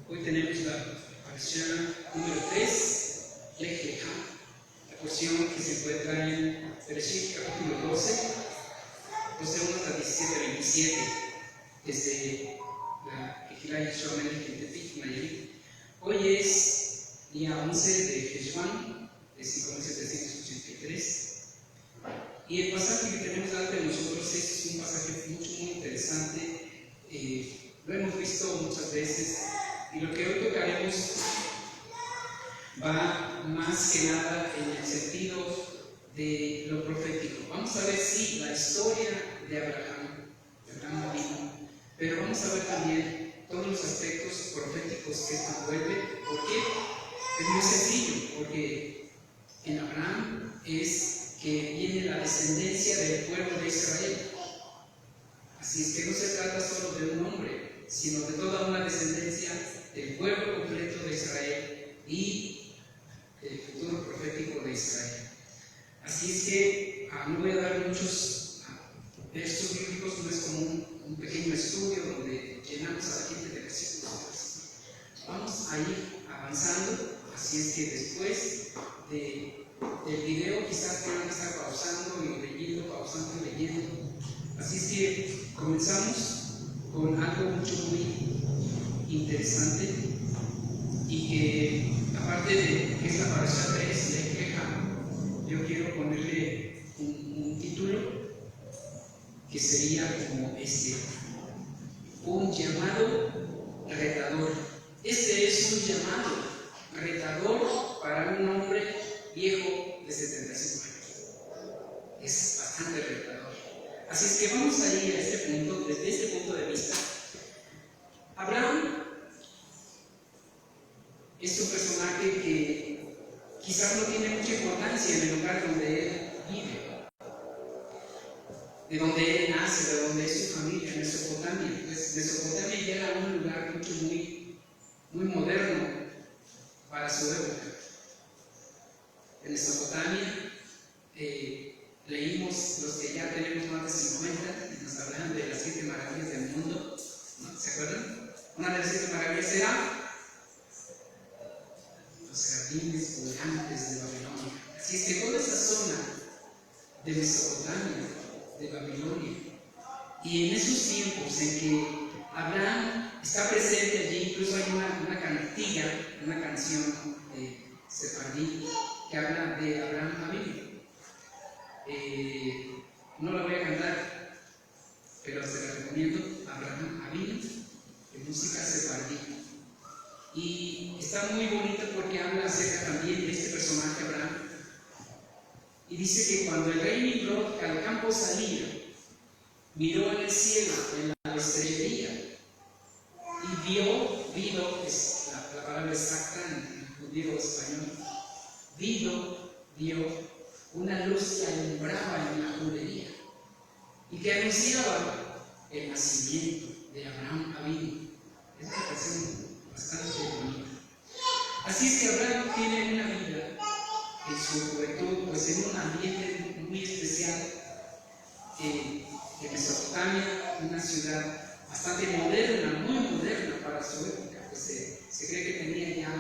Hoy tenemos la parashá número 3, Lech Lecha, la porción que se encuentra en Bereshit, capítulo 12, 1 hasta 17-27, desde la Ejilá Yeshua Melech en Tepic, Nayarit. Hoy es día 11 de Heshvan, de 5783. Y el pasaje que tenemos delante de nosotros es un pasaje muy interesante. Lo hemos visto muchas veces, y lo que hoy tocaremos va más que nada en el sentido de lo profético. Vamos a ver la historia de Abraham vino, pero vamos a ver también todos los aspectos proféticos que esto envuelve. ¿Por qué? Es muy sencillo, porque en Abraham es que viene la descendencia del pueblo de Israel. Así es que no se trata solo de un hombre, sino de toda una descendencia del pueblo completo de Israel y el futuro profético de Israel. Así es que no voy a dar muchos versos bíblicos, no es como un pequeño estudio donde llenamos a la gente de versículos. Vamos a ir avanzando, así es que después del video quizás puedan estar pausando y leyendo, pausando y leyendo. Así es que comenzamos con algo muy interesante y que, aparte de que es la parashá 3 de Lecha, yo quiero ponerle un título que sería como un llamado retador. Este es un llamado retador para un hombre viejo de 75 años. Es bastante retador. Así es que vamos a ir a este punto, desde este punto de vista. Abraham es un personaje que quizás no tiene mucha importancia en el lugar donde él vive, de donde él nace, de donde es su familia, Mesopotamia. Pues Mesopotamia ya era un lugar muy moderno para su época. En Mesopotamia leímos, los que ya tenemos más de 50, y nos hablan de las 7 maravillas del mundo, ¿no? ¿Se acuerdan? Una de las 7 maravillas era los jardines colgantes de Babilonia. Así es que toda esa zona de Mesopotamia, de Babilonia, y en esos tiempos en que Abraham está presente allí, incluso hay una cantiga, una canción sefardí que habla de Abraham Avinu. No la voy a cantar, pero se la recomiendo. Abraham Avinu, de música sefardí. Y está muy bonita porque habla acerca también de este personaje Abraham. Y dice que cuando el rey Nimrod al campo salía, miró en el cielo, en la estrellería, y vio, es la palabra exacta en judío español, vio una luz que alumbraba en la judería y que anunciaba el nacimiento de Abraham Avinu. Es una canción bastante bonita. Así es que Abraham tiene una vida en su juventud, pues en un ambiente muy especial de Mesopotamia, una ciudad bastante moderna, muy moderna para su época, pues se cree que tenía ya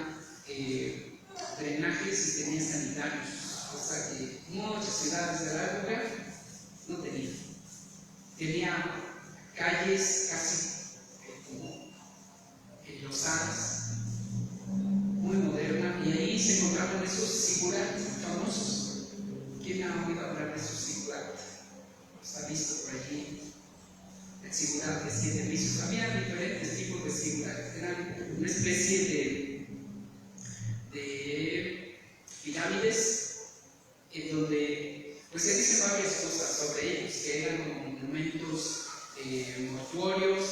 drenajes y tenía sanitarios, cosa que muchas ciudades de la época no tenían. Tenía calles casi como losadas, muy moderna, y ahí se encontraban esos sigurat famosos. ¿Quién ha oído hablar de esos sigurat? Los ha visto por allí. El sigurat de 7 pisos. Había diferentes tipos de sigurat. Eran una especie de pirámides en donde pues se dicen varias cosas sobre ellos, que eran como monumentos mortuorios,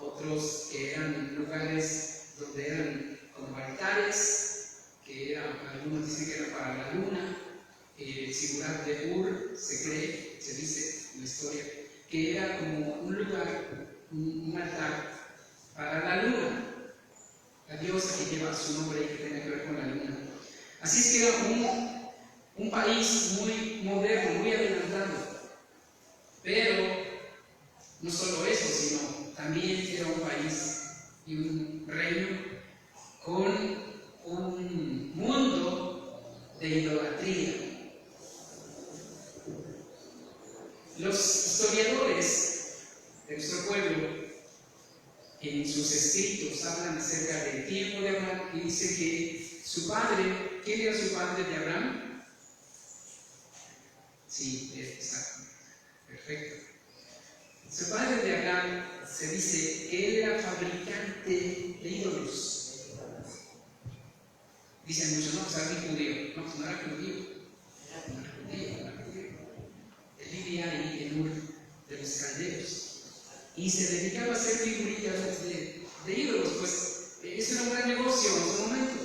otros que eran lugares donde eran como altares, que eran, algunos dicen que era para la luna. El sigurat de Ur se dice en la historia, que era como un lugar, un altar para la luna, la diosa que lleva su nombre y que tiene que ver con la luna. Así es que era un país muy moderno, muy adelantado. Pero no solo eso, sino también era un país y un reino en sus escritos hablan acerca del tiempo de Abraham y dice que su padre, ¿quién era su padre de Abraham? Sí, exacto, perfecto. Su padre de Abraham se dice que él era fabricante de ídolos. Dicen muchos, no, pues era muy judío. No, pues no era judío. Era judío. Él vivía ahí en Ur de los caldeos. Y se dedicaba a hacer figuritas de ídolos, pues eso era un gran negocio en su momento.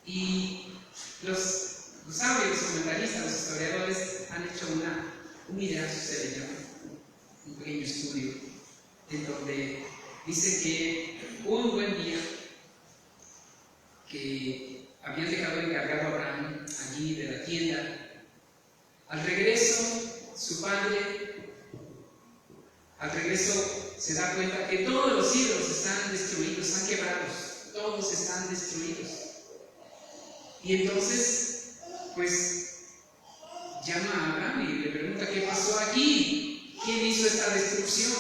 Y los sabios, los comentaristas, los historiadores han hecho un ideario, se le llama, un pequeño estudio, en donde dice que hubo un buen día que habían dejado encargado a Abraham allí de la tienda. Al regreso, su padre se da cuenta que todos los ídolos están destruidos, están quebrados, todos están destruidos. Y entonces, pues, llama a Abraham y le pregunta qué pasó aquí, quién hizo esta destrucción.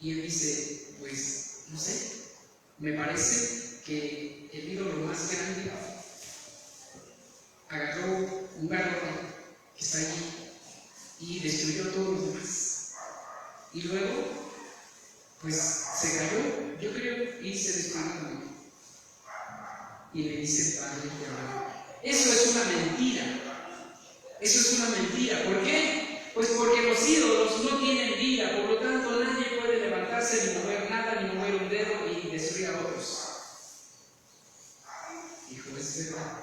Y él dice, pues, no sé, me parece que el ídolo más grande agarró un garrotón que está allí y destruyó a todos los demás. Y luego, pues se cayó, yo creo, y se desparramó. Y le dice el padre de Abraham, eso es una mentira. Eso es una mentira. ¿Por qué? Pues porque los ídolos no tienen vida, por lo tanto nadie puede levantarse ni mover nada, ni mover un dedo y destruir a otros. Dijo, es verdad.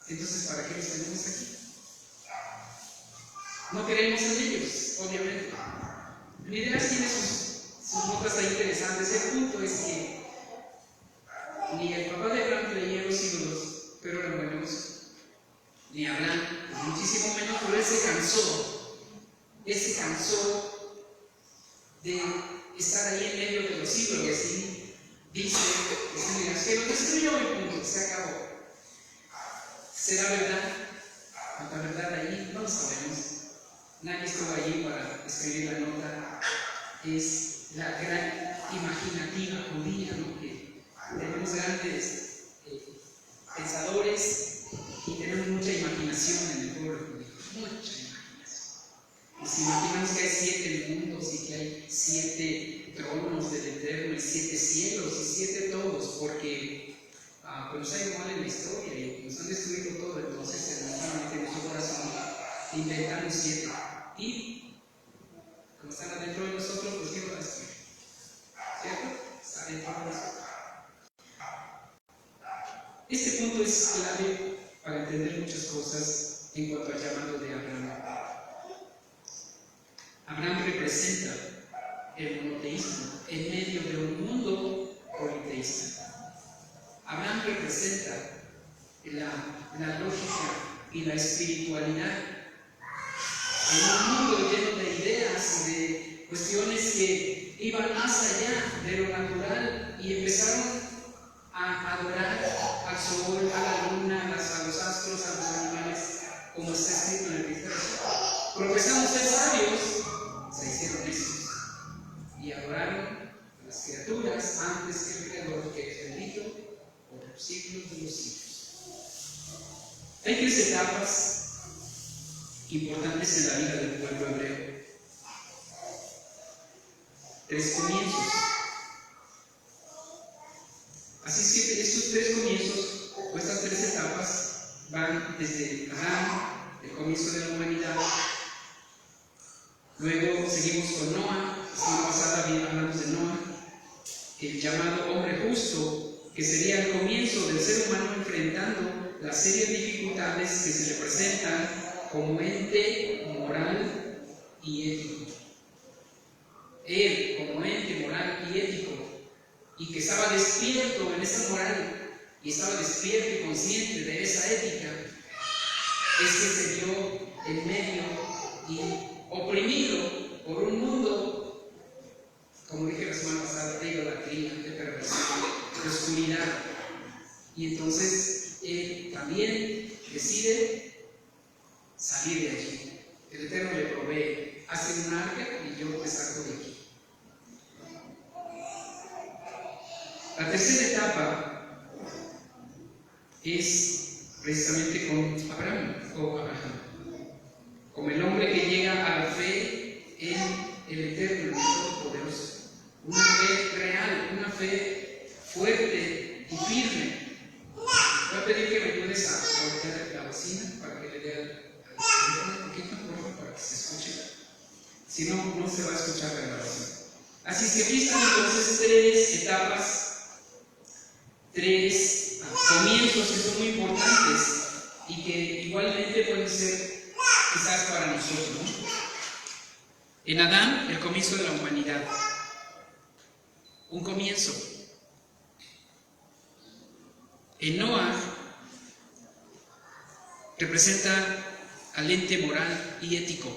Entonces, ¿para qué los tenemos aquí? No creemos en ellos, obviamente. Mideas tiene sus notas ahí interesantes. El punto es que ni el papá de Abraham creía en los ídolos, pero eran buenos, ni Abraham, muchísimo menos, pero él se cansó. Él se cansó de estar ahí en medio de los ídolos y así dice que lo destruyó y punto, se acabó. ¿Será verdad? ¿Cuánta verdad ahí? No lo sabemos. Nadie estuvo allí para escribir la nota. Es la gran imaginativa judía, ¿no? Que tenemos grandes pensadores y tenemos mucha imaginación en el pueblo judío. Mucha imaginación. Y si imaginamos que hay 7 mundos y que hay 7 tronos del Eterno y 7 cielos y 7 todos, porque pues nos ha ido mal en la historia y nos han destruido todo, entonces en nuestro corazón inventamos 7. Y como están adentro de nosotros, pues ¿qué va a destruir? ¿Cierto? Está dentro de nosotros. Este punto es clave para entender muchas cosas en cuanto al llamado de Abraham. Abraham representa el monoteísmo en medio de un mundo politeísta. Abraham representa la lógica y la espiritualidad en un mundo lleno de ideas y de cuestiones que iban más allá de lo natural y empezaron a adorar al sol, a la luna, a los astros, a los animales, como está escrito en el Cristo. Profesamos ser sabios, se hicieron necios y adoraron a las criaturas antes que el Creador, que es bendito por los siglos de los siglos. Hay 3 etapas importantes en la vida del pueblo hebreo. 3 comienzos. Así es que estos 3 comienzos, o estas 3 etapas, van desde Abraham, el comienzo de la humanidad. Luego seguimos con Noah. La semana pasada también hablamos de Noah, el llamado hombre justo, que sería el comienzo del ser humano enfrentando la serie de dificultades que se le presentan como ente moral y ético. Él, como ente moral y ético, y que estaba despierto en esa moral, y estaba despierto y consciente de esa ética, es que se vio en medio y oprimido por un mundo, como dije la semana pasada, de idolatría, de perversión, de oscuridad. Y entonces él también decide salir de allí. El Eterno le provee hacen un arca y yo te saco de aquí. La tercera etapa es precisamente con Abraham, como el hombre que llega a la fe en el Eterno, en el Todopoderoso. Una fe real, una fe fuerte y firme. Voy a pedir que me ayudes a voltear la bocina para que le dé al teléfono un poquito, por favor, para que se escuche. Si no, no se va a escuchar la grabación. Así es que aquí están entonces tres etapas, tres comienzos que son muy importantes y que igualmente pueden ser quizás para nosotros, ¿no? En Adán, el comienzo de la humanidad. Un comienzo. En Noah representa al ente moral y ético.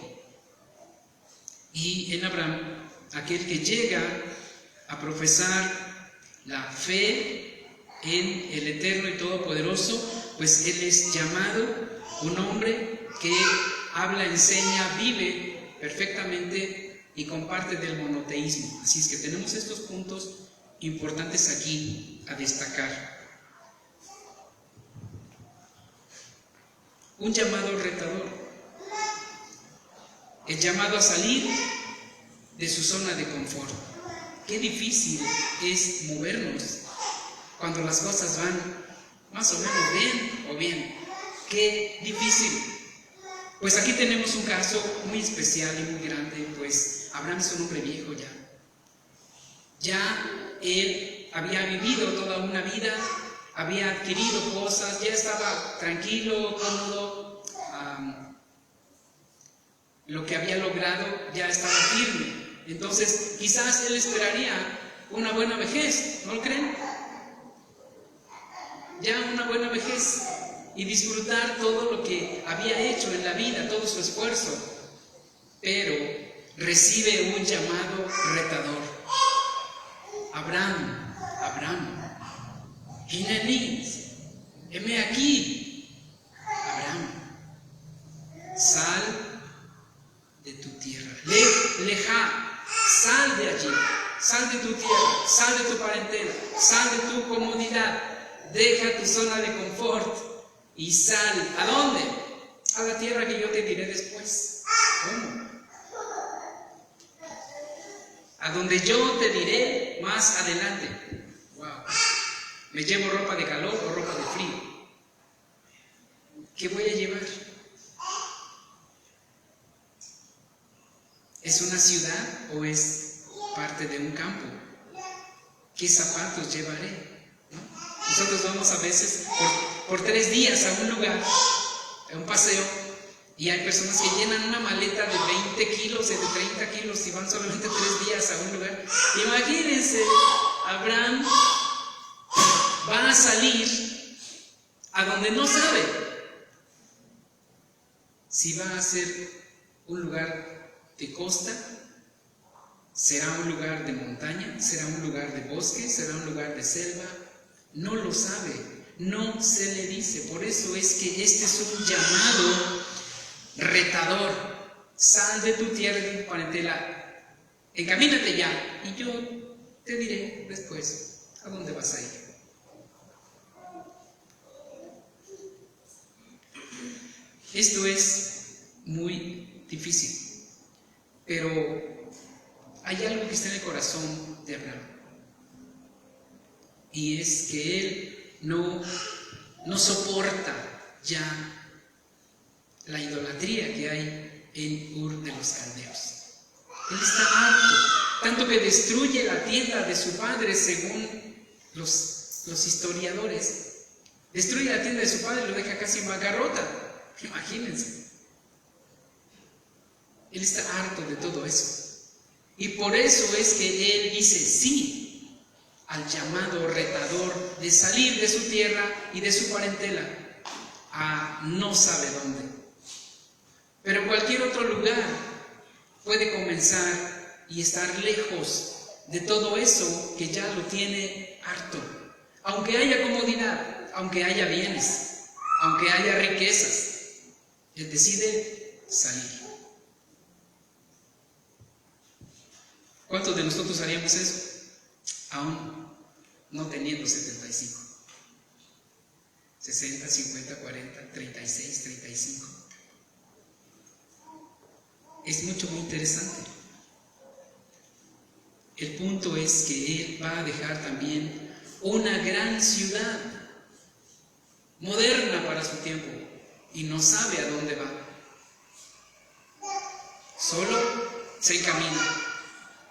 Y en Abraham, aquel que llega a profesar la fe en el Eterno y Todopoderoso, pues él es llamado un hombre que habla, enseña, vive perfectamente y comparte del monoteísmo. Así es que tenemos estos puntos importantes aquí a destacar. Un llamado retador, el llamado a salir de su zona de confort. Qué difícil es movernos cuando las cosas van más o menos bien o bien. Qué difícil. Pues aquí tenemos un caso muy especial y muy grande, pues Abraham es un hombre viejo ya. Ya él había vivido toda una vida, había adquirido cosas, ya estaba tranquilo, cómodo, lo que había logrado ya estaba firme. Entonces quizás él esperaría una buena vejez, ¿no lo creen? Ya una buena vejez y disfrutar todo lo que había hecho en la vida, todo su esfuerzo. Pero recibe un llamado retador. Abraham, Hineni, heme aquí. Abraham, sal de tu tierra. Leja, sal de allí, sal de tu tierra, sal de tu parentela, sal de tu comodidad, deja tu zona de confort y sal. ¿A dónde? A la tierra que yo te diré después. ¿Cómo? A donde yo te diré más adelante. Wow. ¿Me llevo ropa de calor o ropa de frío? ¿Qué voy a llevar? ¿Es una ciudad o es parte de un campo? ¿Qué zapatos llevaré? ¿No? Nosotros vamos a veces por 3 días a un lugar, a un paseo, y hay personas que llenan una maleta de 20 kilos, de 30 kilos y van solamente 3 días a un lugar. Imagínense, Abraham va a salir a donde no sabe si va a ser un lugar de costa, será un lugar de montaña, será un lugar de bosque, será un lugar de selva. No lo sabe, no se le dice. Por eso es que este es un llamado retador. Sal de tu tierra y de tu parentela, encamínate ya y yo te diré después a dónde vas a ir. Esto es muy difícil, pero hay algo que está en el corazón de Abraham, y es que él no soporta ya la idolatría que hay en Ur de los Caldeos. Él está harto, tanto que destruye la tienda de su padre, según los historiadores. Destruye la tienda de su padre y lo deja casi en bancarrota. Imagínense. Él está harto de todo eso. Y por eso es que él dice sí al llamado retador de salir de su tierra y de su parentela a no sabe dónde. Pero cualquier otro lugar puede comenzar y estar lejos de todo eso que ya lo tiene harto. Aunque haya comodidad, aunque haya bienes, aunque haya riquezas, él decide salir. ¿Cuántos de nosotros haríamos eso? Aún no teniendo 75. 60, 50, 40, 36, 35. Es mucho muy interesante. El punto es que Él va a dejar también una gran ciudad, moderna para su tiempo, y no sabe a dónde va. Solo se encamina,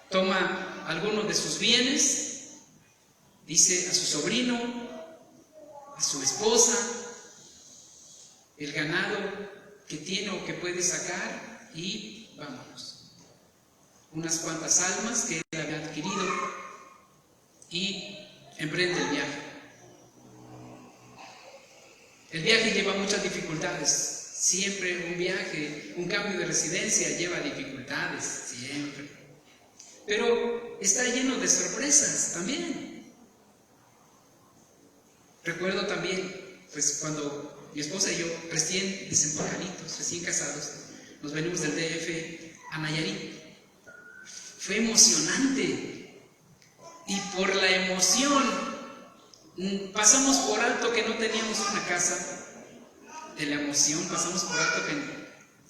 toma algunos de sus bienes, dice a su sobrino, a su esposa, el ganado que tiene o que puede sacar, y vámonos. Unas cuantas almas que él había adquirido y emprende el viaje. El viaje lleva muchas dificultades. Siempre un viaje, un cambio de residencia lleva dificultades, siempre. Pero está lleno de sorpresas también. Recuerdo también, pues cuando mi esposa y yo, recién desempacaditos, recién casados, nos venimos del DF a Nayarit. Fue emocionante. Y por la emoción pasamos por alto que no teníamos una casa. De la emoción pasamos por alto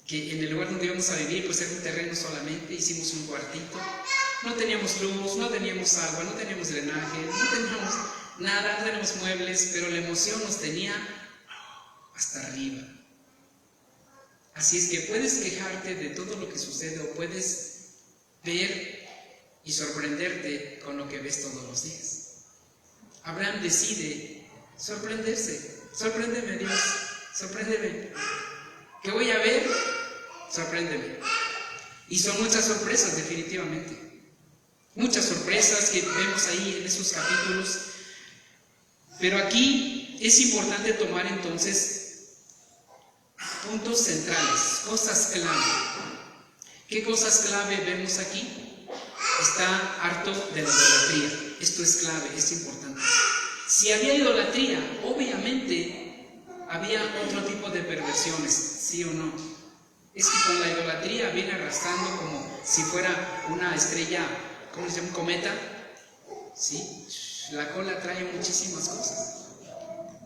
que en el lugar donde íbamos a vivir pues era un terreno solamente. Hicimos un cuartito, no teníamos luz, no teníamos agua, no teníamos drenaje, no teníamos nada, no teníamos muebles, pero la emoción nos tenía hasta arriba. Así es que puedes quejarte de todo lo que sucede o puedes ver y sorprenderte con lo que ves todos los días. Abraham decide sorprenderse. Sorpréndeme, Dios, sorpréndeme. ¿Qué voy a ver? Sorpréndeme. Y son muchas sorpresas, definitivamente. Muchas sorpresas que vemos ahí en esos capítulos. Pero aquí es importante tomar entonces puntos centrales, cosas clave. ¿Qué cosas clave vemos aquí? Está harto de la idolatría. Esto es clave, es importante. Si había idolatría, obviamente había otro tipo de perversiones, ¿sí o no? Es que con la idolatría viene arrastrando como si fuera una estrella, ¿cómo se llama? ¿Un cometa? ¿Sí? La cola trae muchísimas cosas.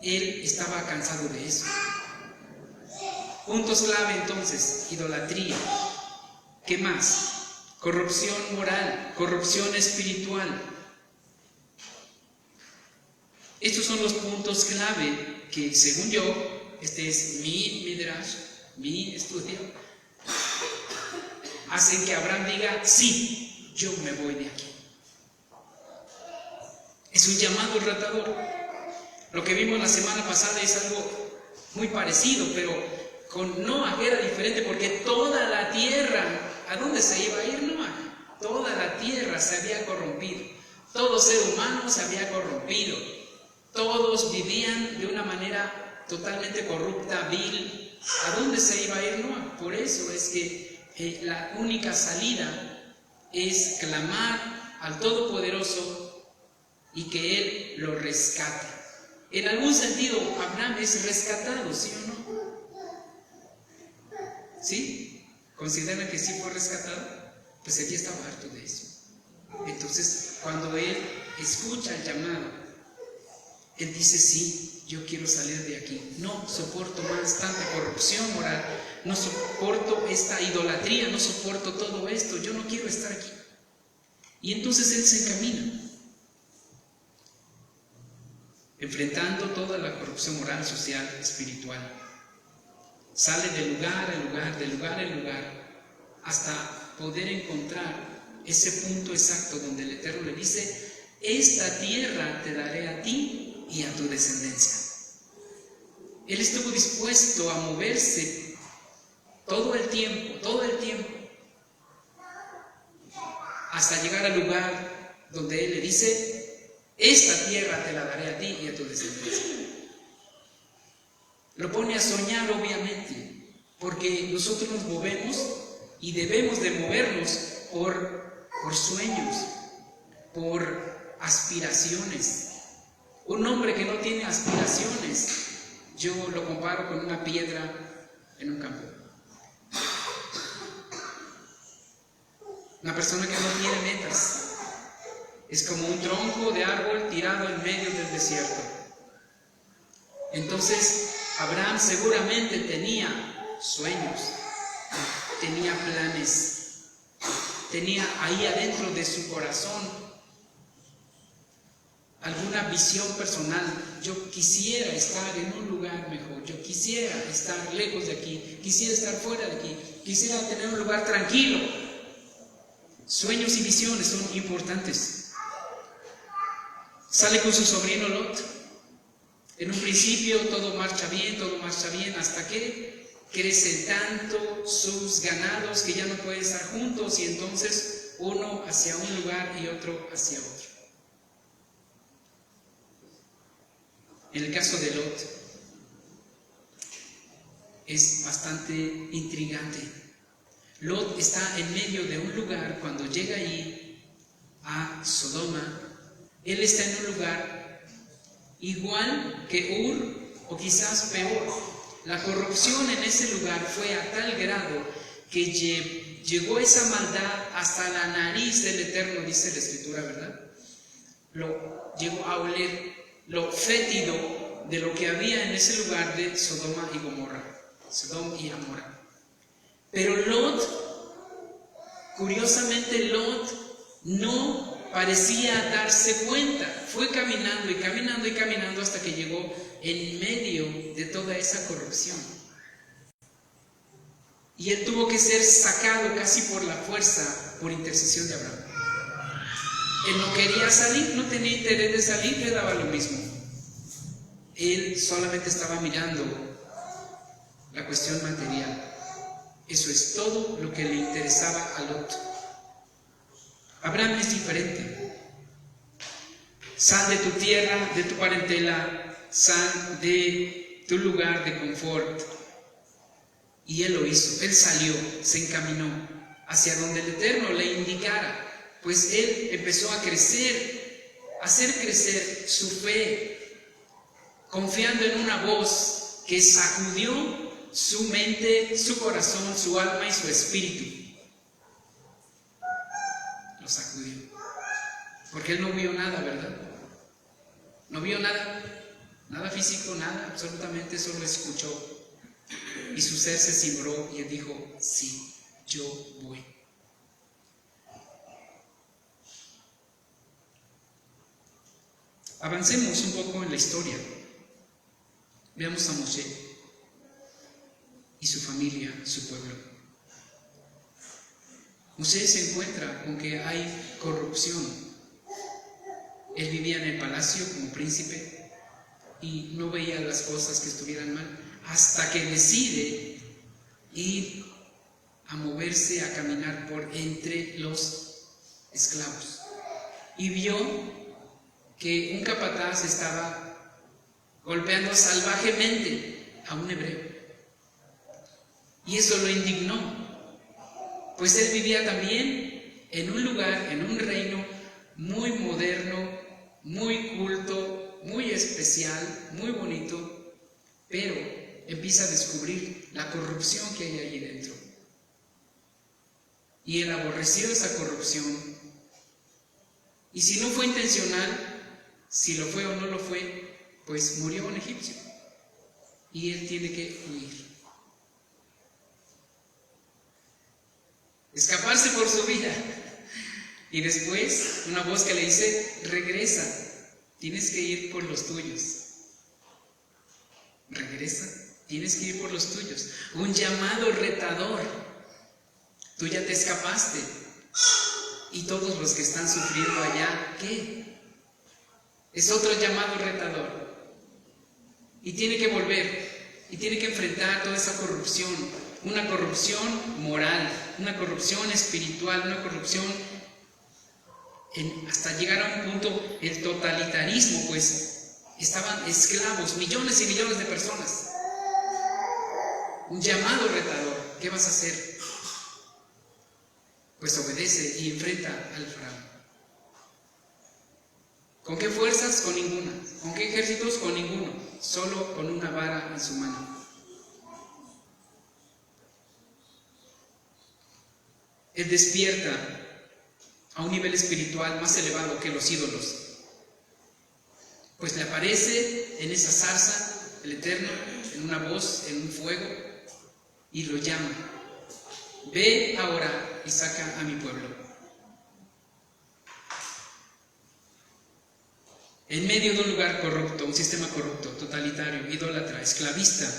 Él estaba cansado de eso. Puntos clave entonces, idolatría. ¿Qué más? Corrupción moral, corrupción espiritual. Estos son los puntos clave que, según yo, este es mi midrash, mi estudio, hacen que Abraham diga, sí, yo me voy de aquí. Es un llamado retador. Lo que vimos la semana pasada es algo muy parecido, pero con Noah era diferente porque toda la tierra, ¿a dónde se iba a ir Noah? Toda la tierra se había corrompido. Todo ser humano se había corrompido. Todos vivían de una manera totalmente corrupta, vil. ¿A dónde se iba a ir Noah? Por eso es que la única salida es clamar al Todopoderoso y que Él lo rescate. En algún sentido, Abraham es rescatado, ¿sí o no? ¿Sí? ¿Consideran que sí fue rescatado? Pues él ya estaba harto de eso. Entonces, cuando él escucha el llamado, él dice, sí, yo quiero salir de aquí. No soporto más tanta corrupción moral, no soporto esta idolatría, no soporto todo esto, yo no quiero estar aquí. Y entonces él se encamina, enfrentando toda la corrupción moral, social, espiritual. Sale de lugar en lugar, de lugar en lugar, hasta poder encontrar ese punto exacto donde el Eterno le dice, esta tierra te daré a ti y a tu descendencia. Él estuvo dispuesto a moverse todo el tiempo, hasta llegar al lugar donde Él le dice, esta tierra te la daré a ti y a tu descendencia. Lo pone a soñar, obviamente, porque nosotros nos movemos y debemos de movernos por sueños, por aspiraciones. Un hombre que no tiene aspiraciones, yo lo comparo con una piedra en un campo. una persona que no tiene metas. Es como un tronco de árbol tirado en medio del desierto. Entonces, Abraham seguramente tenía sueños, tenía planes, tenía ahí adentro de su corazón alguna visión personal. Yo quisiera estar en un lugar mejor, yo quisiera estar lejos de aquí, quisiera estar fuera de aquí, quisiera tener un lugar tranquilo. Sueños y visiones son importantes. Sale con su sobrino Lot. En un principio todo marcha bien, hasta que crecen tanto sus ganados que ya no pueden estar juntos, y entonces uno hacia un lugar y otro hacia otro. En el caso de Lot es bastante intrigante. Lot está en medio de un lugar. Cuando llega allí a Sodoma, él está en un lugar igual que Ur, o quizás peor. La corrupción en ese lugar fue a tal grado que llegó esa maldad hasta la nariz del Eterno, dice la Escritura, ¿verdad? Llegó a oler lo fétido de lo que había en ese lugar de Sodoma y Gomorra, Sodoma y Amora. Pero Lot, curiosamente Lot no parecía darse cuenta. Fue caminando y caminando y caminando hasta que llegó en medio de toda esa corrupción. Y él tuvo que ser sacado casi por la fuerza, por intercesión de Abraham. Él no quería salir, no tenía interés de salir, le daba lo mismo. Él solamente estaba mirando la cuestión material. Eso es todo lo que le interesaba a Lot. Abraham es diferente. Sal de tu tierra, de tu parentela, sal de tu lugar de confort. Y él lo hizo. Él salió, se encaminó hacia donde el Eterno le indicara. Pues él empezó a crecer, a hacer crecer su fe, confiando en una voz que sacudió su mente, su corazón, su alma y su espíritu. Lo sacudió. Porque él no vio nada, ¿verdad? No vio nada, nada físico, nada, absolutamente, solo escuchó. Y su ser se cimbró y él dijo, sí, yo voy. Avancemos un poco en la historia. Veamos a Moshe y su familia, su pueblo. Moshe se encuentra con que hay corrupción. Él vivía en el palacio como príncipe y no veía las cosas que estuvieran mal, hasta que decide ir a moverse, a caminar por entre los esclavos. Y vio que un capataz estaba golpeando salvajemente a un hebreo. Y eso lo indignó, pues él vivía también en un lugar, en un reino muy moderno, muy culto, muy especial, muy bonito, pero empieza a descubrir la corrupción que hay allí dentro. Y él aborreció esa corrupción. Y si no fue intencional, si lo fue o no lo fue, pues murió un egipcio. Y él tiene que huir. Escaparse por su vida. Y después una voz que le dice, regresa, tienes que ir por los tuyos. Regresa, tienes que ir por los tuyos. Un llamado retador. Tú ya te escapaste. Y todos los que están sufriendo allá, ¿qué? Es otro llamado retador. Y tiene que volver, y tiene que enfrentar toda esa corrupción. Una corrupción moral, una corrupción espiritual, una corrupción hasta llegar a un punto, el totalitarismo, pues estaban esclavos, millones y millones de personas. Un llamado retador. ¿Qué vas a hacer? Pues obedece y enfrenta al faraón. ¿Con qué fuerzas? Con ninguna. ¿Con qué ejércitos? Con ninguno. Solo con una vara en su mano. Él despierta a un nivel espiritual más elevado que los ídolos. Pues le aparece en esa zarza el Eterno, en una voz, en un fuego, y lo llama: ve ahora y saca a mi pueblo. En medio de un lugar corrupto, un sistema corrupto, totalitario, idólatra, esclavista,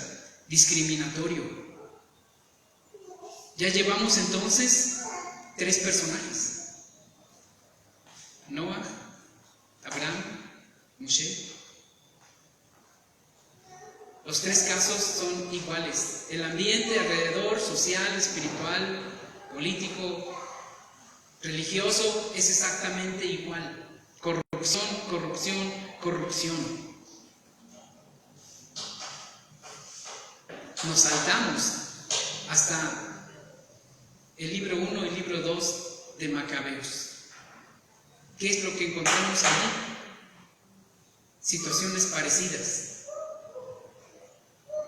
discriminatorio. Ya llevamos entonces 3 personajes: Noah, Abraham, Moshe. Los 3 casos son iguales. El ambiente alrededor, social, espiritual, político, religioso, es exactamente igual. Corrupción, corrupción, corrupción. Nos saltamos hasta el libro 1 y el libro 2 de Macabeos. ¿Qué es lo que encontramos allí? Situaciones parecidas.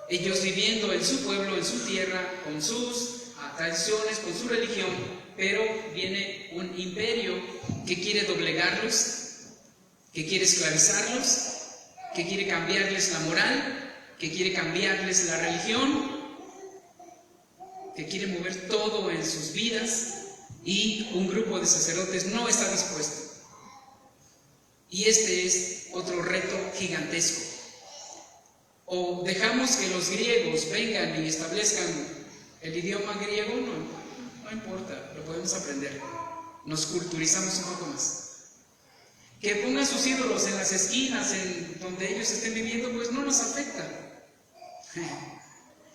Ellos viviendo en su pueblo, en su tierra, con sus tradiciones, con su religión, pero viene un imperio que quiere doblegarlos, que quiere esclavizarlos, que quiere cambiarles la moral, que quiere cambiarles la religión, que quiere mover todo en sus vidas, y un grupo de sacerdotes no está dispuesto. Y este es otro reto gigantesco. O dejamos que los griegos vengan y establezcan el idioma griego, no importa, lo podemos aprender. Nos culturizamos un poco más. Que pongan sus ídolos en las esquinas, en donde ellos estén viviendo, pues no nos afecta.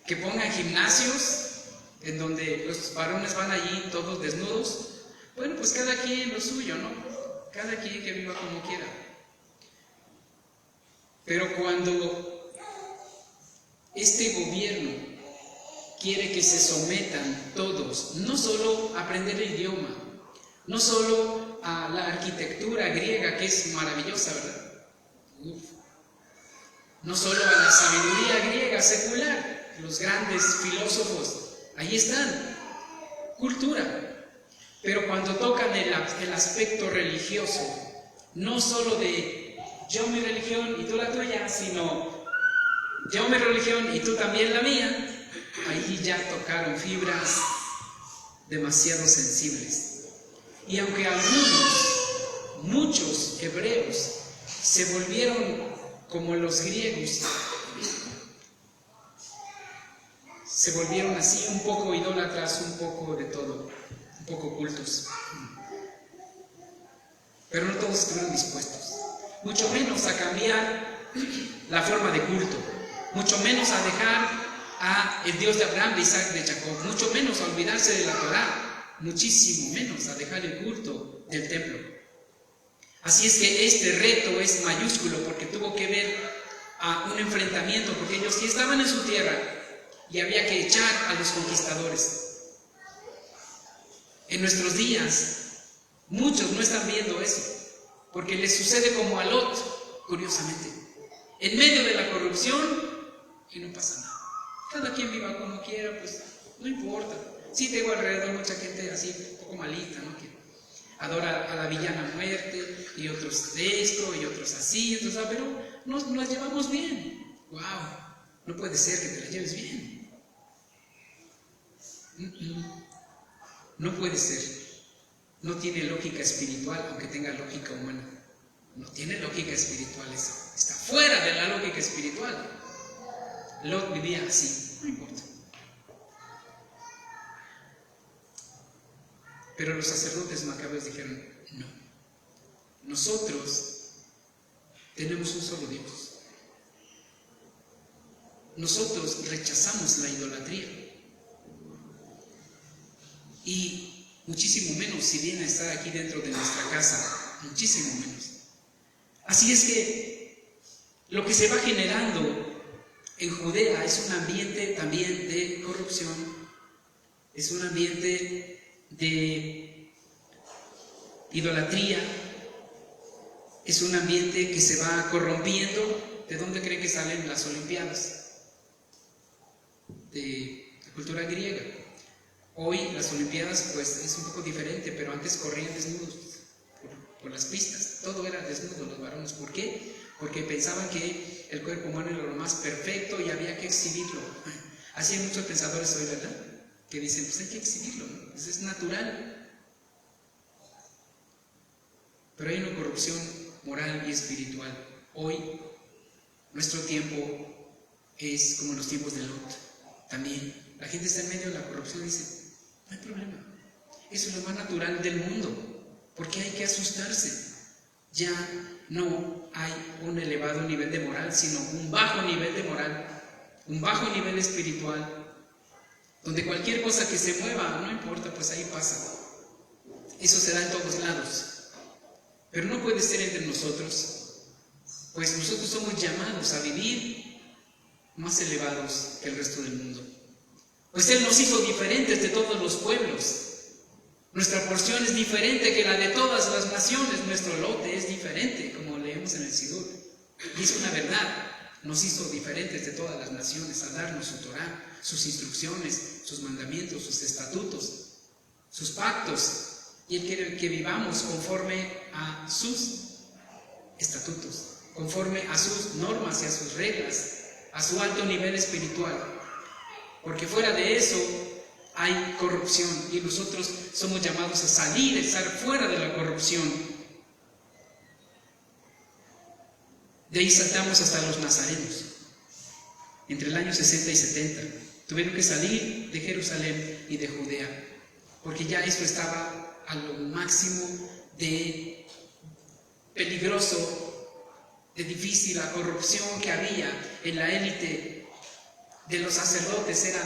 Que pongan gimnasios en donde los varones van allí todos desnudos, bueno, pues cada quien lo suyo, ¿no? Cada quien que viva como quiera. Pero cuando este gobierno quiere que se sometan todos, no solo a aprender el idioma, no solo a la arquitectura griega, que es maravillosa, ¿verdad? No solo a la sabiduría griega secular, los grandes filósofos, ahí están, cultura. Pero cuando tocan el aspecto religioso, no solo de yo mi religión y tú la tuya, sino yo mi religión y tú también la mía, ahí ya tocaron fibras demasiado sensibles. Y aunque muchos hebreos se volvieron como los griegos, se volvieron así un poco idólatras, un poco de todo, un poco cultos. Pero no todos estuvieron dispuestos, mucho menos a cambiar la forma de culto, mucho menos a dejar a el Dios de Abraham, de Isaac, de Jacob, mucho menos a olvidarse de la Torá, muchísimo menos a dejar el culto del templo. Así es que este reto es mayúsculo, porque tuvo que ver a un enfrentamiento, porque ellos sí estaban en su tierra y había que echar a los conquistadores. En nuestros días muchos no están viendo eso, porque les sucede como a Lot, curiosamente, en medio de la corrupción, y no pasa nada. Cada quien viva como quiera, pues no importa. Sí tengo alrededor mucha gente así, un poco malita, ¿no? Que adora a la villana muerte, y otros de esto, y otros así, otros pero nos las llevamos bien. ¡Wow! No puede ser que te la lleves bien. No puede ser. No tiene lógica espiritual, aunque tenga lógica humana. No tiene lógica espiritual eso. Está fuera de la lógica espiritual. Lot vivía así, no importa. Pero los sacerdotes macabeos dijeron: no, nosotros tenemos un solo Dios. Nosotros rechazamos la idolatría. Y muchísimo menos si viene a estar aquí dentro de nuestra casa, muchísimo menos. Así es que lo que se va generando en Judea es un ambiente también de corrupción, es un ambiente de idolatría, es un ambiente que se va corrompiendo. ¿De dónde creen que salen las Olimpiadas? De la cultura griega. Hoy las Olimpiadas pues es un poco diferente, pero antes corrían desnudos. por las pistas. Todo era desnudo los varones. ¿Por qué? Porque pensaban que el cuerpo humano era lo más perfecto y había que exhibirlo. Así hay muchos pensadores hoy, ¿verdad? Que dicen, pues hay que exhibirlo, ¿no? Pues es natural. Pero hay una corrupción moral y espiritual. Hoy, nuestro tiempo es como los tiempos de Lot. También, la gente está en medio de la corrupción y dice, no hay problema. Eso es lo más natural del mundo. ¿Por qué hay que asustarse? Ya no hay un elevado nivel de moral, sino un bajo nivel de moral, un bajo nivel espiritual, donde cualquier cosa que se mueva, no importa, pues ahí pasa. Eso se da en todos lados. Pero no puede ser entre nosotros, pues nosotros somos llamados a vivir más elevados que el resto del mundo. Pues Él nos hizo diferentes de todos los pueblos. Nuestra porción es diferente que la de todas las naciones. Nuestro lote es diferente, como leemos en el Sidur. Y es una verdad. Nos hizo diferentes de todas las naciones al darnos su Torah, sus instrucciones, sus mandamientos, sus estatutos, sus pactos. Y Él quiere que vivamos conforme a sus estatutos, conforme a sus normas y a sus reglas, a su alto nivel espiritual. Porque fuera de eso hay corrupción y nosotros somos llamados a salir, a estar fuera de la corrupción. De ahí saltamos hasta los nazarenos. Entre el año 60 y 70 tuvieron que salir de Jerusalén y de Judea, porque ya esto estaba a lo máximo de peligroso, de difícil. La corrupción que había en la élite de los sacerdotes era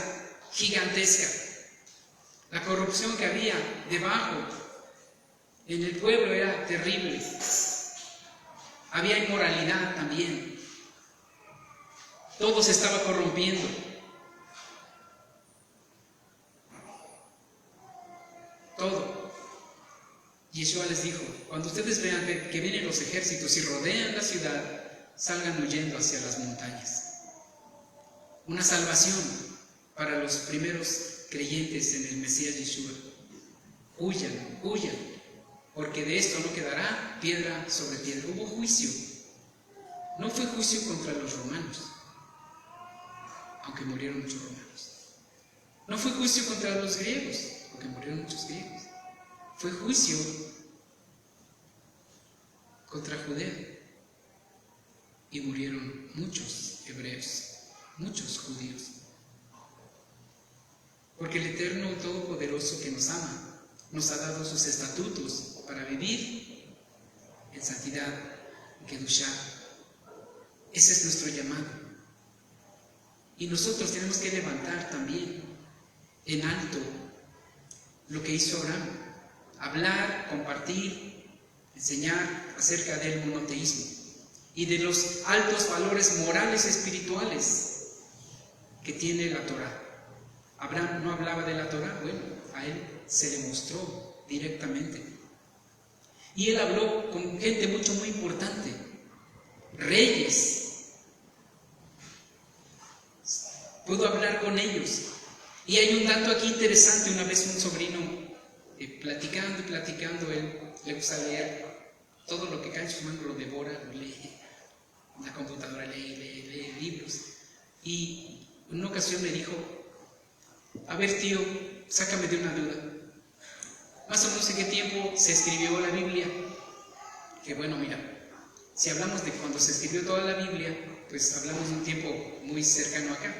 gigantesca. La corrupción que había debajo en el pueblo era terrible. Había inmoralidad también. Todo se estaba corrompiendo. Todo. Yeshua les dijo, cuando ustedes vean que vienen los ejércitos y rodean la ciudad, salgan huyendo hacia las montañas. Una salvación para los primeros creyentes en el Mesías Yeshua. Huyan, huyan, porque de esto no quedará piedra sobre piedra. Hubo juicio. No fue juicio contra los romanos, aunque murieron muchos romanos. No fue juicio contra los griegos, aunque murieron muchos griegos. Fue juicio contra Judea y murieron muchos hebreos, muchos judíos. Porque el Eterno Todopoderoso que nos ama nos ha dado sus estatutos para vivir en santidad, en Kedushá. Ese es nuestro llamado. Y nosotros tenemos que levantar también en alto lo que hizo Abraham. Hablar, compartir, enseñar acerca del monoteísmo y de los altos valores morales espirituales que tiene la Torah. Abraham no hablaba de la Torah, bueno, a él se le mostró directamente. Y él habló con gente muy importante, reyes. Pudo hablar con ellos. Y hay un dato aquí interesante. Una vez un sobrino platicando, él le gusta leer todo lo que cae en su mano, lo devora, lo lee. En la computadora lee libros. Y en una ocasión me dijo, a ver tío, sácame de una duda. Más o menos en qué tiempo se escribió la Biblia. Que bueno, mira, si hablamos de cuando se escribió toda la Biblia, pues hablamos de un tiempo muy cercano acá.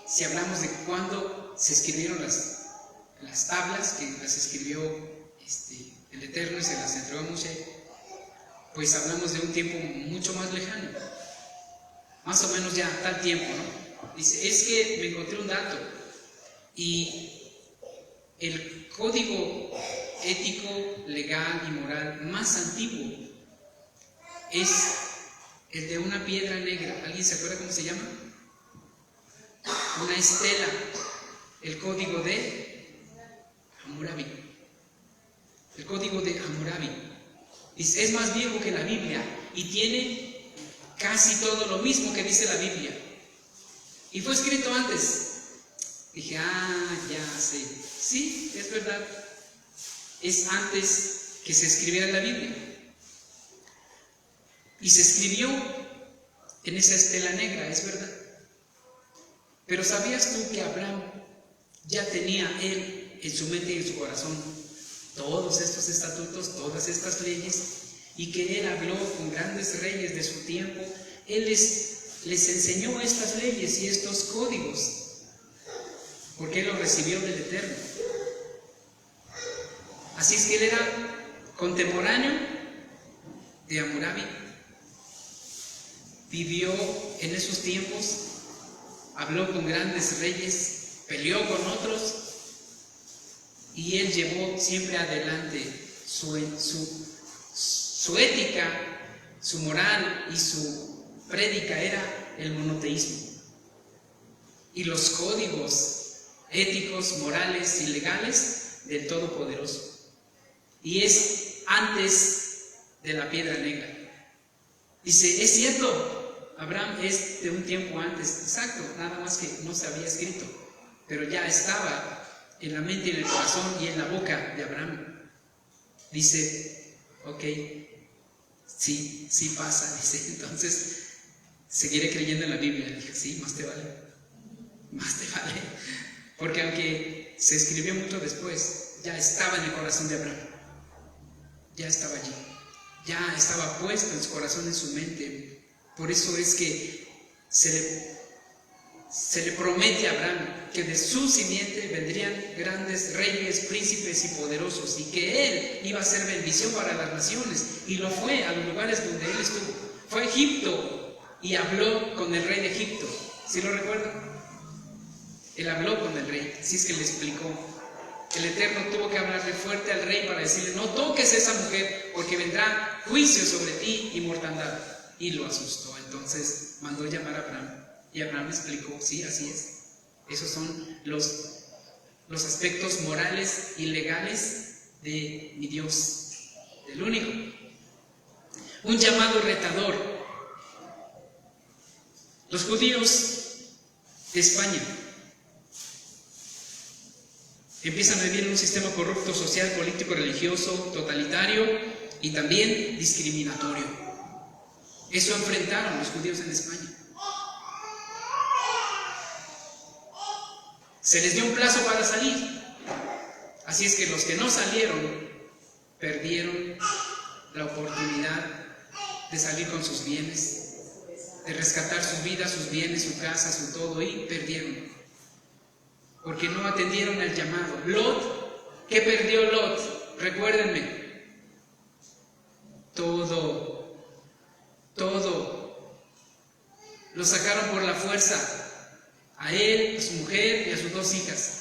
Si hablamos de cuándo se escribieron las tablas, que las escribió el Eterno y se las entregó a Moshe, pues hablamos de un tiempo mucho más lejano. Más o menos ya tal tiempo, ¿no? Dice, es que me encontré un dato y el código ético, legal y moral más antiguo es el de una piedra negra. ¿Alguien se acuerda cómo se llama? Una estela, el código de Hammurabi. El código de Hammurabi es más viejo que la Biblia y tiene casi todo lo mismo que dice la Biblia. Y fue escrito antes. Dije, ya sé. Sí, es verdad. Es antes que se escribiera la Biblia. Y se escribió en esa estela negra, es verdad. Pero ¿sabías tú que Abraham ya tenía él en su mente y en su corazón todos estos estatutos, todas estas leyes, y que él habló con grandes reyes de su tiempo? Él les enseñó estas leyes y estos códigos, porque él los recibió del Eterno. Así es que él era contemporáneo de Hammurabi, vivió en esos tiempos, habló con grandes reyes, peleó con otros, y él llevó siempre adelante su ética, su moral y su prédica era el monoteísmo. Y los códigos éticos, morales y legales del Todopoderoso. Y es antes de la piedra negra. Dice, es cierto, Abraham es de un tiempo antes, exacto, nada más que no se había escrito, pero ya estaba en la mente y en el corazón y en la boca de Abraham. Dice, ok, sí pasa, dice, entonces seguiré creyendo en la Biblia. Dije, sí, más te vale, porque aunque se escribió mucho después, ya estaba en el corazón de Abraham, ya estaba allí, ya estaba puesto en su corazón, en su mente. Por eso es que se le promete a Abraham que de su simiente vendrían grandes reyes, príncipes y poderosos, y que él iba a ser bendición para las naciones. Y lo fue a los lugares donde él estuvo. Fue a Egipto y habló con el rey de Egipto. ¿Sí lo recuerdan? Él habló con el rey, así es que le explicó. El Eterno tuvo que hablarle fuerte al rey para decirle, no toques a esa mujer porque vendrá juicio sobre ti y mortandad. Y lo asustó. Entonces mandó llamar a Abraham. Y Abraham explicó, sí, así es. Esos son los aspectos morales y legales de mi Dios, del único. Un llamado retador. Los judíos de España empiezan a vivir en un sistema corrupto, social, político, religioso, totalitario y también discriminatorio. Eso enfrentaron los judíos en España. Se les dio un plazo para salir. Así es que los que no salieron perdieron la oportunidad de salir con sus bienes, de rescatar su vida, sus bienes, su casa, su todo, y perdieron. Porque no atendieron el llamado. Lot, ¿qué perdió Lot? Recuérdenme. Todo. Lo sacaron por la fuerza. A él, a su mujer y a sus 2 hijas.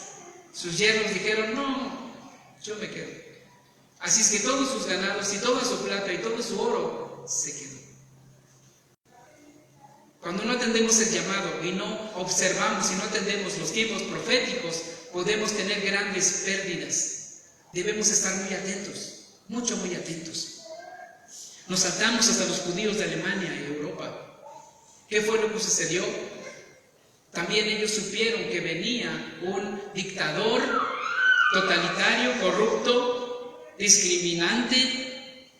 Sus yernos dijeron, no, yo me quedo. Así es que todos sus ganados y toda su plata y todo su oro se quedó. Cuando no atendemos el llamado y no observamos y no atendemos los tiempos proféticos, podemos tener grandes pérdidas. Debemos estar muy atentos, muy atentos. Nos saltamos hasta los judíos de Alemania y Europa. ¿Qué fue lo que sucedió? También ellos supieron que venía un dictador totalitario, corrupto, discriminante,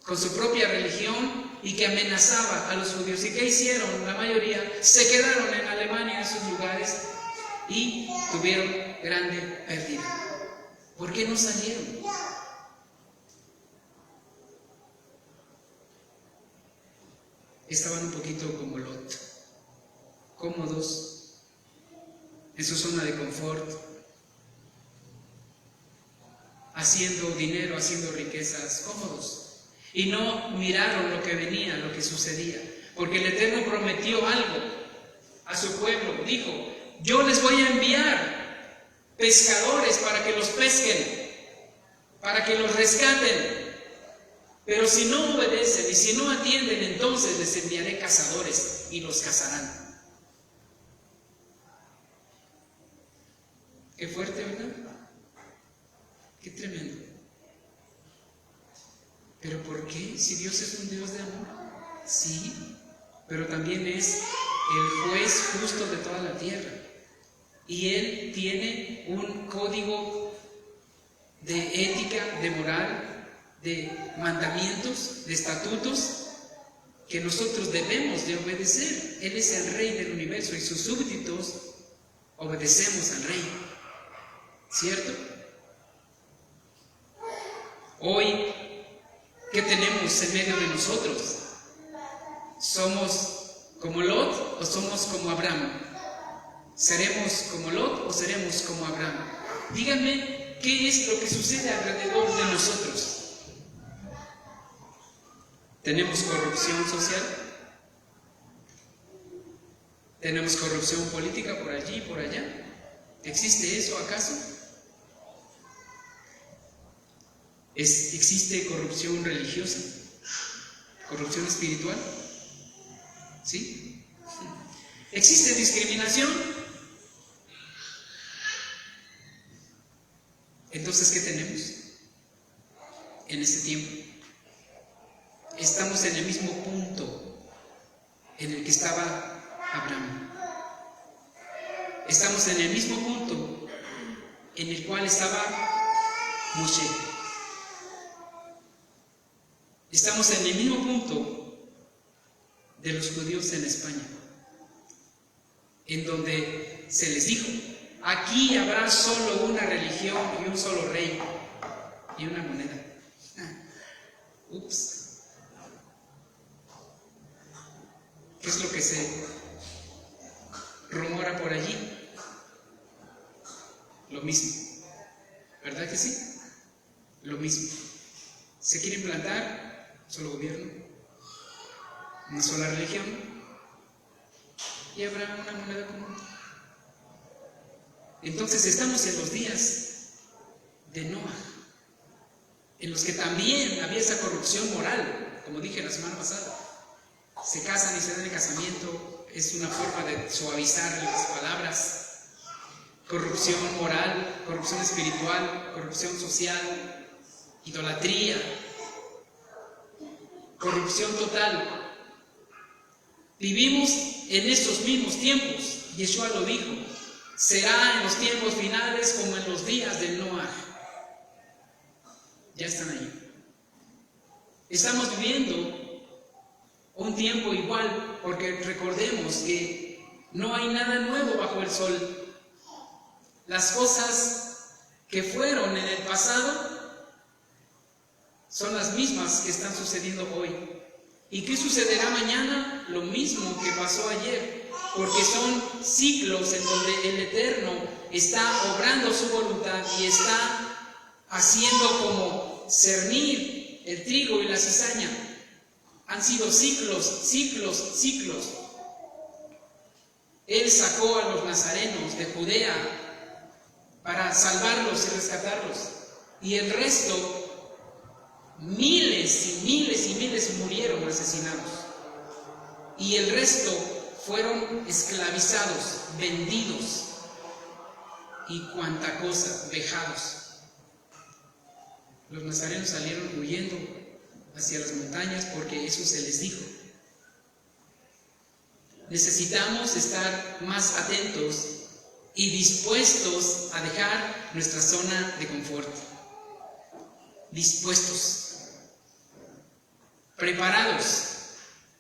con su propia religión y que amenazaba a los judíos. ¿Y qué hicieron? La mayoría se quedaron en Alemania, en sus lugares, y tuvieron grande pérdida. ¿Por qué no salieron? Estaban un poquito como Lot, cómodos en su zona de confort, haciendo dinero, haciendo riquezas, cómodos, y no miraron lo que venía, lo que sucedía, porque el Eterno prometió algo a su pueblo. Dijo, yo les voy a enviar pescadores para que los pesquen, para que los rescaten, pero si no obedecen y si no atienden, entonces les enviaré cazadores y los cazarán. Qué fuerte, ¿verdad? Qué tremendo. ¿Pero por qué? Si Dios es un Dios de amor. Sí, pero también es el juez justo de toda la tierra. Y Él tiene un código de ética, de moral, de mandamientos, de estatutos que nosotros debemos de obedecer. Él es el Rey del universo y sus súbditos obedecemos al Rey, ¿cierto? Hoy, ¿qué tenemos en medio de nosotros? ¿Somos como Lot o somos como Abraham? ¿Seremos como Lot o seremos como Abraham? Díganme, ¿qué es lo que sucede alrededor de nosotros? ¿Tenemos corrupción social? ¿Tenemos corrupción política por allí y por allá? ¿Existe eso acaso? ¿Existe corrupción religiosa? ¿Corrupción espiritual? ¿Sí? ¿Existe discriminación? Entonces, ¿qué tenemos en este tiempo? Estamos en el mismo punto en el que estaba Abraham. Estamos en el mismo punto en el cual estaba Moshe. Estamos en el mismo punto de los judíos en España, en donde se les dijo: aquí habrá solo una religión y un solo rey y una moneda. Ups. ¿Qué es lo que se rumora por allí? Lo mismo, ¿verdad que sí? Lo mismo. Se quiere implantar un solo gobierno, una sola religión, y habrá una moneda común. Entonces estamos en los días de Noah, en los que también había esa corrupción moral, como dije la semana pasada. Se casan y se dan el casamiento, es una forma de suavizar las palabras. Corrupción moral, corrupción espiritual, corrupción social, idolatría, corrupción total. Vivimos en estos mismos tiempos. Yeshua lo dijo: será en los tiempos finales como en los días de Noah. Ya están ahí. Estamos viviendo un tiempo igual, porque recordemos que no hay nada nuevo bajo el sol. Las cosas que fueron en el pasado son las mismas que están sucediendo hoy. ¿Y qué sucederá mañana? Lo mismo que pasó ayer, porque son ciclos en donde el Eterno está obrando su voluntad y está haciendo como cernir el trigo y la cizaña. Han sido ciclos, ciclos, ciclos. Él sacó a los nazarenos de Judea para salvarlos y rescatarlos. Y el resto, miles y miles y miles murieron asesinados. Y el resto fueron esclavizados, vendidos y cuanta cosa, vejados. Los nazarenos salieron huyendo hacia las montañas porque eso se les dijo. Necesitamos estar más atentos y dispuestos a dejar nuestra zona de confort. Dispuestos, preparados.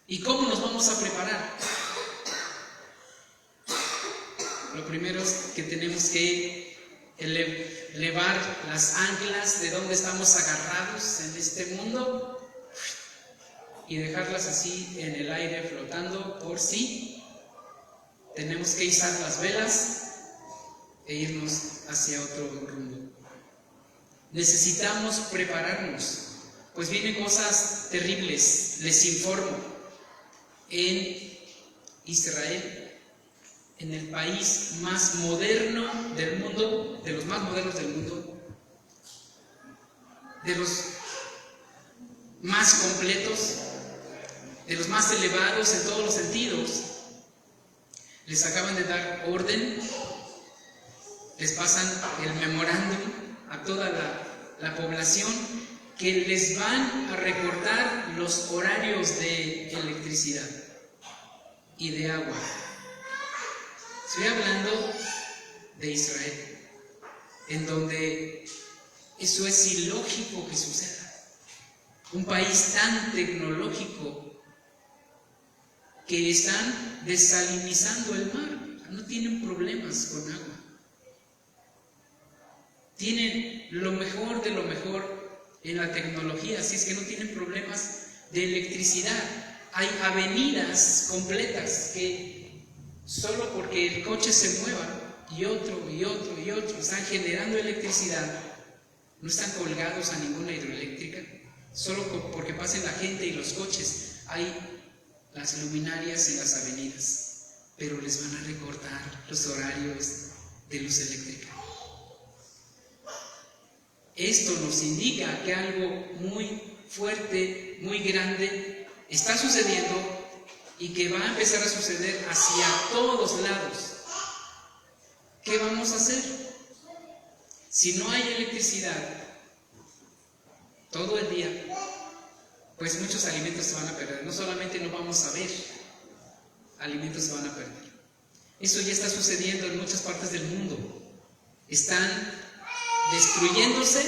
¿Y cómo nos vamos a preparar? Lo primero es que tenemos que elevar las anclas de donde estamos agarrados en este mundo y dejarlas así en el aire flotando por si tenemos que izar las velas e irnos hacia otro rumbo. Necesitamos prepararnos, pues vienen cosas terribles. Les informo, en Israel, en el país más moderno del mundo, de los más modernos del mundo, de los más completos, de los más elevados en todos los sentidos, les acaban de dar orden, les pasan el memorándum a toda la población, que les van a recortar los horarios de electricidad y de agua. Estoy hablando de Israel, en donde Eso es ilógico que suceda. Un país tan tecnológico que están desalinizando el mar, no tienen problemas con agua. Tienen lo mejor de lo mejor en la tecnología, así es que no tienen problemas de electricidad. Hay avenidas completas que solo porque el coche se mueva y otro y otro y otro están generando electricidad, no están colgados a ninguna hidroeléctrica, solo porque pasen la gente y los coches. Hay las luminarias en las avenidas, pero les van a recortar los horarios de luz eléctrica. Esto nos indica que algo muy fuerte, muy grande está sucediendo y que va a empezar a suceder hacia todos lados. ¿Qué vamos a hacer? Si no hay electricidad todo el día, pues muchos alimentos se van a perder. No solamente no vamos a ver, alimentos se van a perder. Eso ya está sucediendo en muchas partes del mundo. Están destruyéndose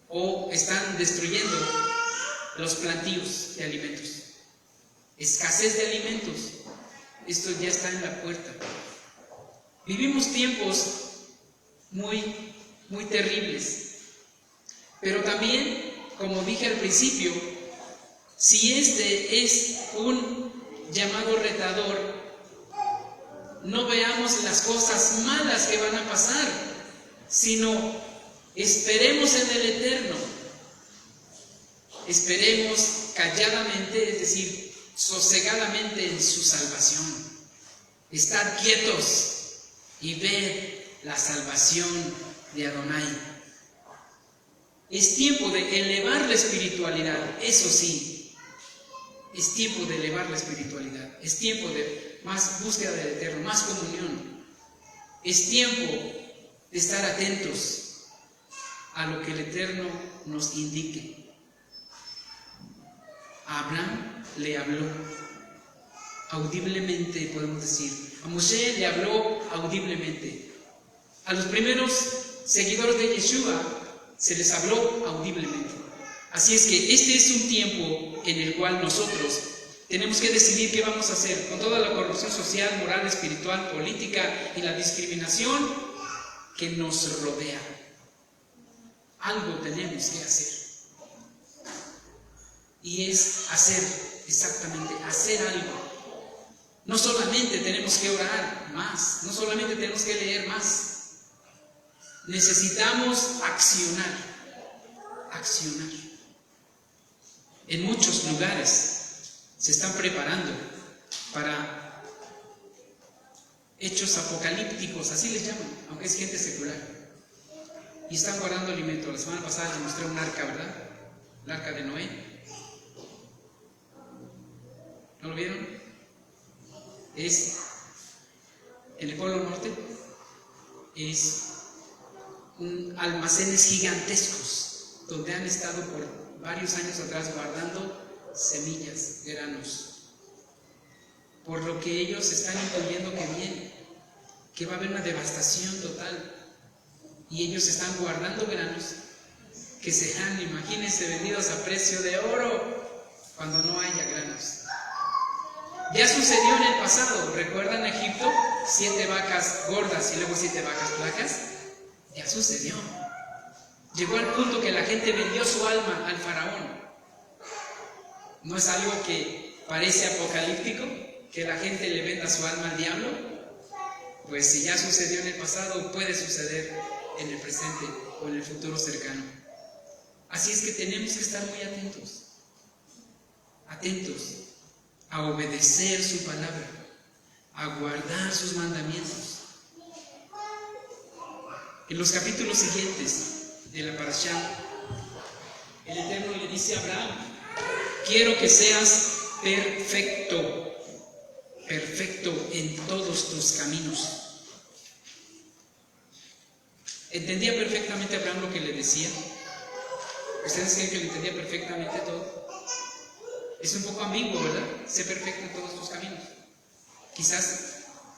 o están destruyendo los plantíos de alimentos. Escasez de alimentos. Esto ya está en la puerta. Vivimos tiempos muy terribles. Pero también, como dije al principio, si este es un llamado retador, no veamos las cosas malas que van a pasar, sino esperemos en el Eterno. Esperemos calladamente, es decir, sosegadamente en su salvación. Estar quietos y ver la salvación de Adonai. Es tiempo de elevar la espiritualidad, eso sí. Es tiempo de elevar la espiritualidad. Es tiempo de más búsqueda del Eterno, más comunión. Es tiempo de estar atentos a lo que el Eterno nos indique. A Abraham le habló audiblemente, podemos decir. A Moshe le habló audiblemente. A los primeros seguidores de Yeshua se les habló audiblemente. Así es que este es un tiempo en el cual nosotros tenemos que decidir qué vamos a hacer con toda la corrupción social, moral, espiritual, política y la discriminación que nos rodea. Algo tenemos que hacer. Y es hacer, exactamente, hacer algo. No solamente tenemos que orar más, no solamente tenemos que leer más. Necesitamos accionar. En muchos lugares se están preparando para hechos apocalípticos, así les llaman, aunque es gente secular. Y están guardando alimento. La semana pasada les mostré un arca, ¿verdad? El arca de Noé. ¿No lo vieron? Es en el Polo Norte. Es almacenes gigantescos donde han estado por varios años atrás guardando semillas, granos, por lo que ellos están intuyendo que viene, que va a haber una devastación total, y ellos están guardando granos que serán, imagínense, vendidos a precio de oro cuando no haya granos. Ya sucedió en el pasado, ¿recuerdan Egipto? 7 vacas gordas y luego 7 vacas flacas. Ya sucedió. Llegó al punto que la gente vendió su alma al faraón. ¿No es algo que parece apocalíptico? ¿Que la gente le venda su alma al diablo? Pues si ya sucedió en el pasado, puede suceder en el presente o en el futuro cercano. Así es que tenemos que estar muy atentos. Atentos a obedecer su palabra, a guardar sus mandamientos. En los capítulos siguientes de la Parashá, el Eterno le dice a Abraham: quiero que seas perfecto, perfecto en todos tus caminos. ¿Entendía perfectamente Abraham lo que le decía? ¿Ustedes creen que lo entendía perfectamente todo? Es un poco ambiguo, ¿verdad? Sé perfecto en todos tus caminos. Quizás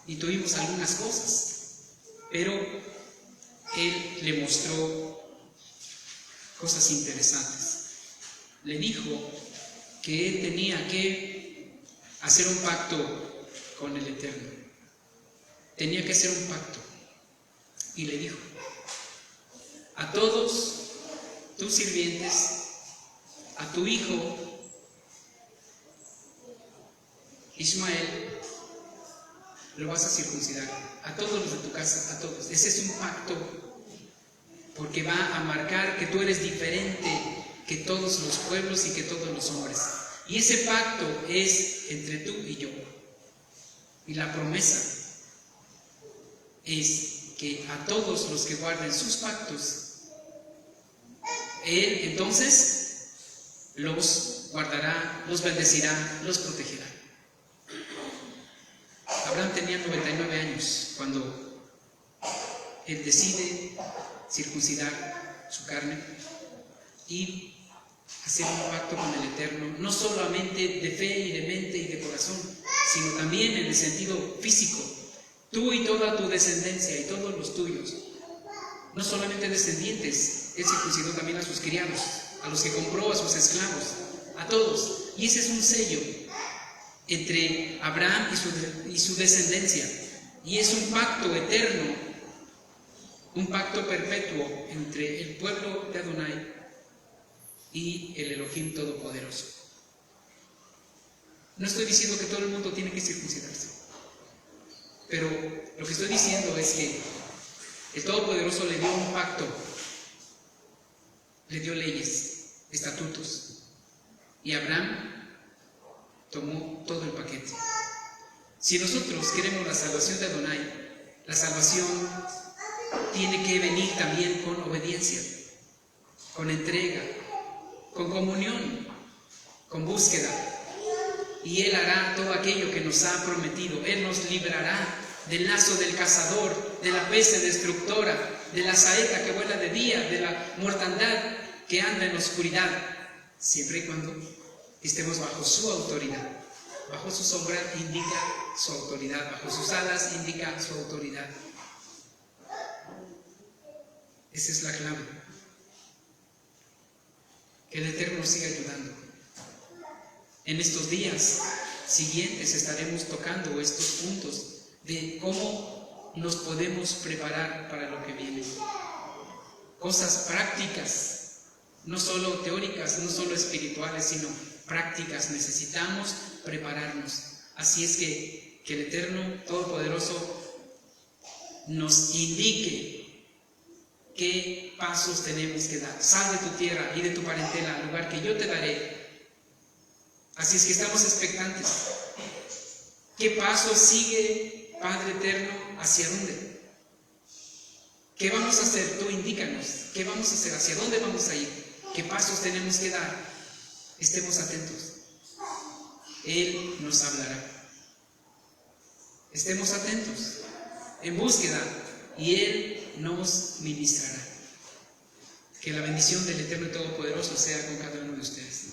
intuimos algunas cosas, pero él le mostró cosas interesantes. Le dijo que él tenía que hacer un pacto con el Eterno. Tenía que hacer un pacto. Y le dijo: a todos tus sirvientes, a tu hijo Ismael, lo vas a circuncidar. A todos los de tu casa, a todos. Ese es un pacto, porque va a marcar que tú eres diferente que todos los pueblos y que todos los hombres. Y ese pacto es entre tú y yo. Y la promesa es que a todos los que guarden sus pactos, Él entonces los guardará, los bendecirá, los protegerá. Abraham tenía 99 años cuando él decide circuncidar su carne y hacer un pacto con el Eterno, no solamente de fe y de mente y de corazón, sino también en el sentido físico. Tú y toda tu descendencia y todos los tuyos, no solamente descendientes, él circuncidó también a sus criados, a los que compró, a sus esclavos, a todos. Y ese es un sello entre Abraham y su descendencia. Y es un pacto eterno, un pacto perpetuo entre el pueblo de Adonai y el Elohim Todopoderoso. No estoy diciendo que todo el mundo tiene que circuncidarse, pero lo que estoy diciendo es que el Todopoderoso le dio un pacto, le dio leyes, estatutos, y Abraham tomó todo el paquete. Si nosotros queremos la salvación de Adonai, la salvación tiene que venir también con obediencia, con entrega, con comunión, con búsqueda. Y Él hará todo aquello que nos ha prometido. Él nos librará del lazo del cazador, de la peste destructora, de la saeta que vuela de día, de la mortandad que anda en la oscuridad, siempre y cuando estemos bajo su autoridad. Bajo su sombra indica su autoridad, bajo sus alas indica su autoridad. Esa es la clave. Que el Eterno nos siga ayudando. En estos días siguientes estaremos tocando estos puntos de cómo nos podemos preparar para lo que viene. Cosas prácticas, no solo teóricas, no solo espirituales, sino prácticas. Necesitamos prepararnos. Así es que el Eterno Todopoderoso nos indique qué pasos tenemos que dar. Sal de tu tierra y de tu parentela al lugar que yo te daré. Así es que estamos expectantes. ¿Qué paso sigue, Padre Eterno? ¿Hacia dónde? ¿Qué vamos a hacer? Tú indícanos. ¿Qué vamos a hacer? ¿Hacia dónde vamos a ir? ¿Qué pasos tenemos que dar? Estemos atentos. Él nos hablará. Estemos atentos, en búsqueda, y Él nos ministrará. Que la bendición del Eterno Todopoderoso sea con cada uno de ustedes.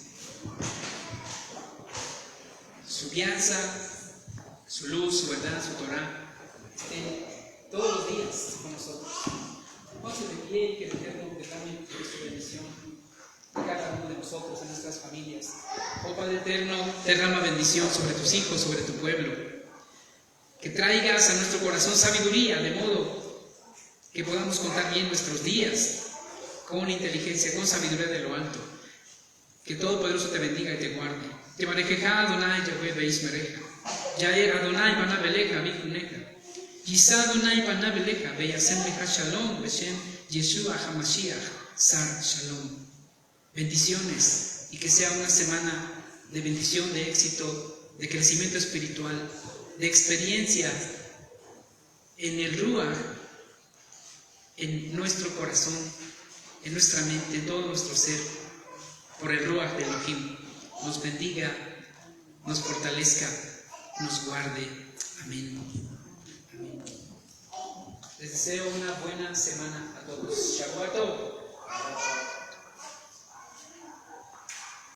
Su guianza, su luz, su verdad, su Torah, estén todos los días con nosotros. Vamos de pie y que el Eterno derrame su bendición a cada uno de nosotros, en nuestras familias. Oh Padre Eterno, derrama bendición sobre tus hijos, sobre tu pueblo. Que traigas a nuestro corazón sabiduría, de modo que podamos contar bien nuestros días con inteligencia, con sabiduría de lo alto. Que Todopoderoso te bendiga y te guarde. Te barejeja Adonai Yahweh Beismereja. Yair Adonai Panabeleja Vijuneja. Yisa Adonai Panabeleja Beyasem Leja Shalom Beshem Yeshua HaMashiach Sar Shalom. Bendiciones, y que sea una semana de bendición, de éxito, de crecimiento espiritual, de experiencia en el Ruach, en nuestro corazón, en nuestra mente, en todo nuestro ser, por el Ruach de Elohim. Nos bendiga, nos fortalezca, nos guarde. Amén. Amén. Les deseo una buena semana a todos. Shabbat Tov.